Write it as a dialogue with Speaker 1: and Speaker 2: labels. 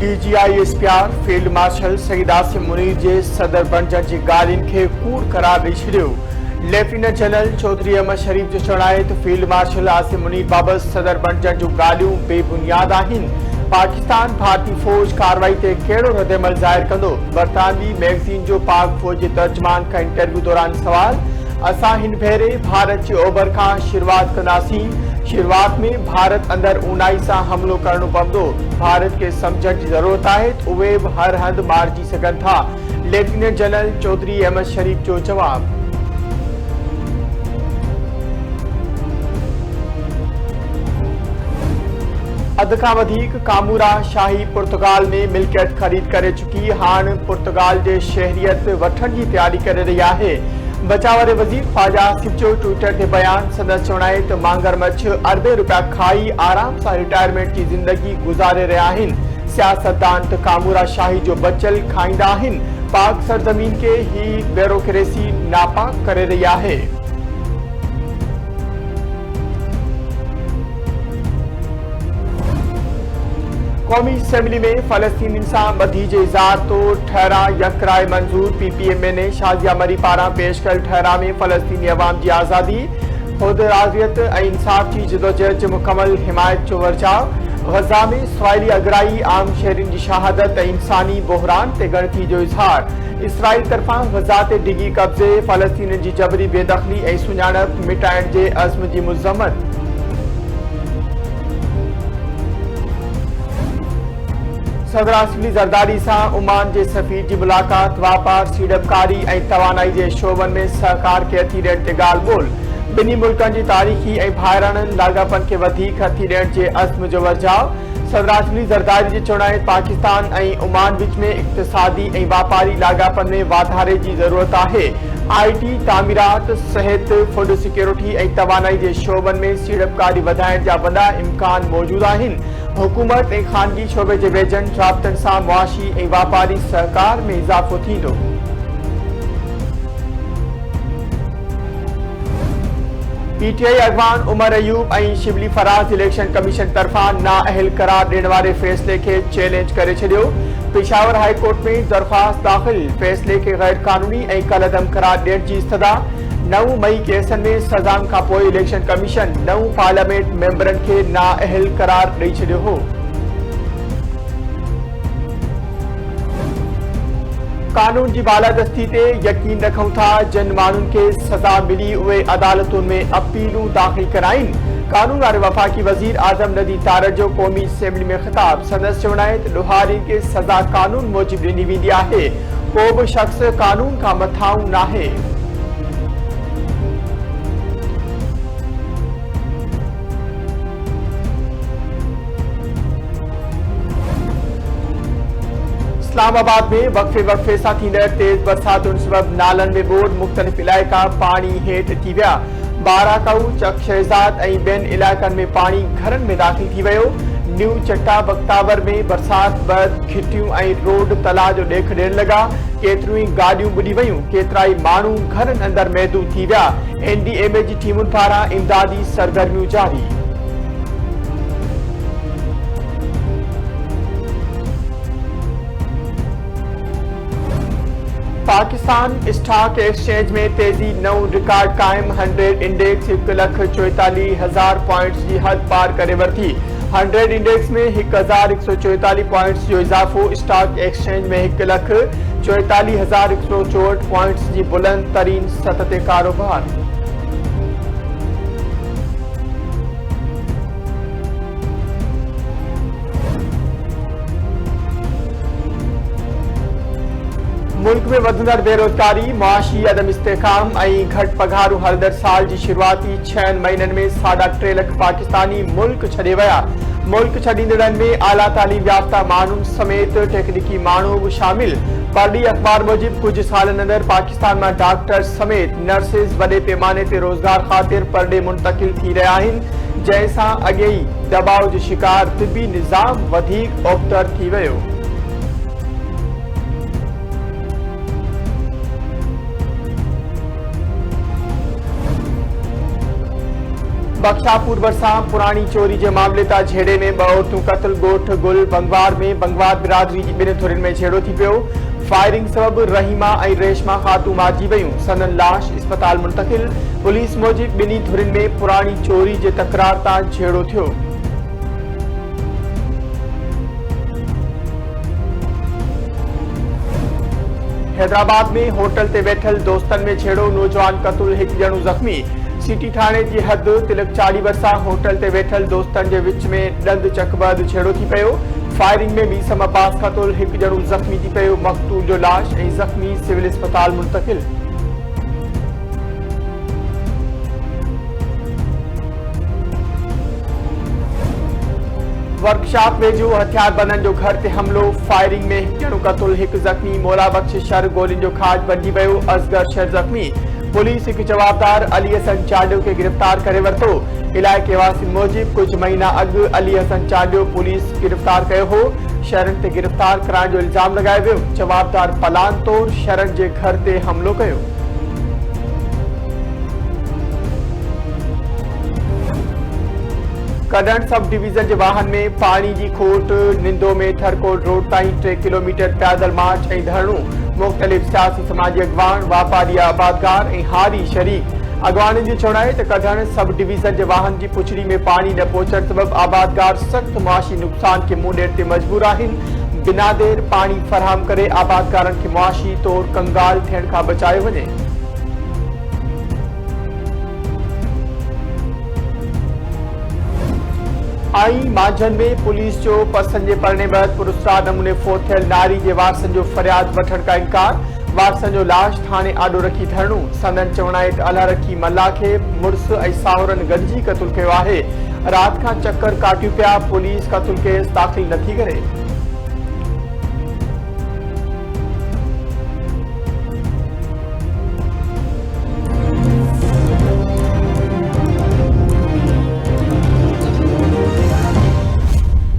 Speaker 1: DGISPR field marshal Saeed Asim Munir जे सदर बणजण जी ॻाल्हियुनि खे कूड़ करार ॾेई छॾियो। लेफ्टिनेंट जनरल चौधरी अहमद शरीफ जो चवणु आहे त फील्ड मार्शल आसिम मुनीर बाबति सदर बणजण जूं ॻाल्हियूं बेबुनियाद आहिनि। पाकिस्तान भारतीय फौज कार्रवाई ते कहिड़ो रद्दअमल ज़ाहिर कंदो? बरतानवी मैगज़ीन जो पाक फौज जे तर्जमान खां इंटरव्यू दौरान सवाल। असां हिन भेरे भारत जे ओभर खां शुरूआत कंदासीं। शुरूआत में भारत अंदर ऊनाई सां हमलो करणो पवंदो। भारत खे सम्झण जी ज़रूरत आहे त उहे बि हर हंधि मारिजी सघनि था। लेफ्टिनेंट जनरल चौधरी अहमद शरीफ जो जवाब। अध खां वधीक कामूरा शाही पुर्तगाल में मिल्कियत ख़रीद करे चुकी। हाणे पुर्तगाल जे शहरियत वठण जी तयारी करे रही आहे। बचाव वारे वज़ीर ख्वाजा आसिफ जो ट्विटर ते बयान। संदसि चवणु आहे त मांगरमच्छ अरबे रुपया खाई आराम सां रिटायरमेंट जी ज़िंदगी गुज़ारे रहिया आहिनि। सियासतदान त कामूरा शाही जो बचल खाईंदा आहिनि। पाक सरज़मीन खे ही ब्यूरोक्रेसी नापाक करे रही आहे। कौमी असेंबली में फ़लस्तीनियुनि सां ॿधी जे इज़हार तो ठहरा यकराय मंज़ूर। PPM ने शाज़िया मरी पारां पेश कयल ठहरा में फ़लस्तीनी अवाम जी आज़ादी, ख़ुद राज़ियत ऐं इंसाफ़ जी जदोजहद जे मुकमल हिमायत जो वर्जाव। ग़ज़ा में इसराइली अगराई, आम शहरियुनि जी शहादत ऐं इंसानी बहिरान ते ॻणती जो इज़हार। इसराइल तरफ़ां ग़ज़ा ते डिघी कब्ज़े, फ़लस्तीनियुनि जी जबरी बेदख़ली ऐं सुञाणप मिटाइण जे अज़्म जी मुज़म्मत। सदर आसिफ अली ज़रदारी सां ओमान जे सफ़ीर जी मुलाक़ात। वापार, सीड़पकारी ऐं तवानाई जे शोबनि में सहकार खे हथी ॾियण ते ॻाल्हि ॿोल। ॿिन्ही मुल्कनि जी तारीख़ी ऐं भाइराणनि लाॻापनि खे वधीक हथी ॾियण जे अज़्म जो वर्जाव। सदर आसिफ अली ज़रदारी जो चवणु आहे पाकिस्तान ऐं ओमान विच में इक़्तिसादी ऐं वापारी लाॻापनि में वाधारे जी ज़रूरत आहे। IT, तामीरात, सिहत, फूड सिक्योरिटी ऐं तवानाई जे शोबनि में सीड़पकारी वधाइण जा वॾा इम्कान मौजूदु आहिनि। हुकूमत ऐं ख़ानगी शोबे जे वेझनि राब्तनि सां मुआशी ऐं वापारी सहकार में इज़ाफ़ो थींदो। PTI अॻवान उमर अयूब ऐं शिबली फराज़ इलेक्शन कमीशन तरफ़ां नाअहल करार ॾियण वारे फ़ैसिले खे चैलेंज करे छॾियो। पेशावर हाई कोर्ट में दरख़्वास्त दाख़िल। फ़ैसिले खे ग़ैर क़ानूनी ऐं कलअदम करार ॾियण जी इस्तदा। 9 मई केसनि में सज़ाउनि खां पोइ इलेक्शन कमीशन 9 पार्लियामेंट मेंबरनि खे नाअहल करार ॾेई छॾियो हो। कानून जी बालादस्ती ते यकीन रखूं था। जिन माण्हुनि खे सज़ा मिली उहे अदालतुनि में अपीलूं दाख़िल कराइनि। कानून वारे वफ़ाक़ी वज़ीर आज़म नदी तारड़ जो क़ौमी असेंबली में ख़िताब। संदसि चवणु आहे त ॾोहारियुनि खे सज़ा कानून मूजिबि ॾिनी वेंदी आहे। को बि शख़्स कानून खां मथां नाहे। इस्लामाबाद में वक़्फ़े सां थींदड़ तेज़ बरसातुनि सबबि नालनि में ॿोॾि। मुख़्तलिफ़ इलाइक़ा पाणी हेठि थी विया। बाराकाऊ, चक शहज़ाद ऐं ॿियनि इलाइक़नि में पाणी घरनि में दाख़िल थी वियो। न्यू चट्टा बख्तावर में बरसात बैदि घिटियूं ऐं रोड तला जो ॾेख ॾियण लॻा। केतिरियूं ई गाॾियूं ॿुॾी वयूं। केतिरा ई माण्हू घरनि अंदरि महदूद थी विया। NDMA जी टीमुनि पारां इमदादी सरगर्मियूं जारी। पाकिस्तान स्टॉक एक्सचेंज में तेज़ी, नओं रिकॉर्ड क़ाइम। 100 इंडेक्स 1,44,000 पॉइंट्स जी हद पार करे वरिती। 100 इंडेक्स में 1,144 पॉइंट्स जो इज़ाफ़ो। स्टॉक एक्सचेंज में 1,44,164 पॉइंट्स जी बुलंद तरीन सतह ते कारोबार। मुल्क में वधंदड़ बेरोज़गारी, मुआशी अदम इस्तेहकाम ऐं घटि पघारूं हलंदड़ साल जी शुरूआती 6 महीननि में 3.5 लख पाकिस्तानी मुल्क छॾे विया। मुल्क छॾींदड़नि में आला तालीम याफ़्ता माण्हुनि समेत टेक्निकी माण्हू बि शामिल। परॾी अख़बार मूजिबि कुझु सालनि अंदरि पाकिस्तान मां डॉक्टर समेत नर्सिस वॾे पैमाने ते रोज़गार ख़ातिर परॾे मुंतक़िल थी रहिया आहिनि, जंहिंसां अॻेई दबाव जो शिकार तिबी निज़ाम वधीक ओबतर थी वियो। बख्शापुर भरिसां पुरानी चोरी के मामले ता झेड़े में ब औरतूं क़त्ल ॻोठ गुल बंगवार में बंगवार बिरादरी जी ॿिनि धुरियुनि में झेड़ो थी पियो। फायरिंग सबबि रहीमा ऐं रेशमा ख़ातूं मारिजी वयूं। संदन लाश अस्पताल मुंतकिल। पुलिस मूजिब ॿिन्ही धुरियुनि में पुरानी चोरी जे तकरार तां झेड़ो थियो। हैदराबाद में होटल ते वेठल दोस्तन में छेड़ो, नौजवान क़त्ल, एक जणो जख्मी। सिटी थाने की हद तिलक चाड़ी भरिसां होटल ते वेठल दोस्तन के विच में दंद चकबद छेड़ो थी पियो। फायरिंग में मीसम अब्बास क़त्ल, एक जणो जख्मी थी पियो। मक़तूल जो लाश ऐं जख्मी सिविल अस्पताल मुंतकिल। वर्कशॉप वेझो हथियारबंदनि जो घर ते हमलो, फायरिंग में एक जणो क़त्ल, एक जख्मी। मौला बख्श शर गोलियुनि जो खाज बंधी वियो, असगर शर जख्मी। पुलिस एक जवाबदार अली हसन चाडियो के गिरफ्तार करे वरतो। इलाइके वासियुनि मूजिब कुछ महीना अॻु अली हसन चाडियो पुलिस गिरफ्तार कयो हो। शरण ते गिरफ्तार कराइण जो इल्जाम लगायो वियो। जवाबदार पलान तौर शरण जे घर ते हमलो कयो। कॾण सब डिवीजन के वाहन में पानी की खोट, निंदो में थरकोट रोड ताईं 3 किलोमीटर पैदल मार्च ऐं धरणो। मुख़्तलिफ़ सियासी समाजी अगवान, वापारी आबादगार ऐं हारी शरीक। अगवाननि जी चौड़ाई त कॾण सब डिवीजन के वाहन की पुछड़ी में पानी न पहुचण सबब आबादगार सख्त मुआशी नुक़सान के मुंह ॾियण ते मजबूर आहिनि। बिना देर पानी फराहम करे आबादगारनि खे मुआशी तौर कंगाल थियण खां बचायो वञे। आई मांझन में पुलिस जो पसंद के परणे बैदि पुरस्कार नमूने फोत थियल नारी के वारसन जो फरियाद वठण का इनकार। वारसन जो लाश थाने आडो रखी धरणो। संदन चवणाई अला रखी मल्ला के मुड़स ऐं सावरन गॾिजी क़त्ल कयो आहे। रात का चक्कर काटियो पिया, पुलिस क़त्ल केस दाख़िल नथी करे।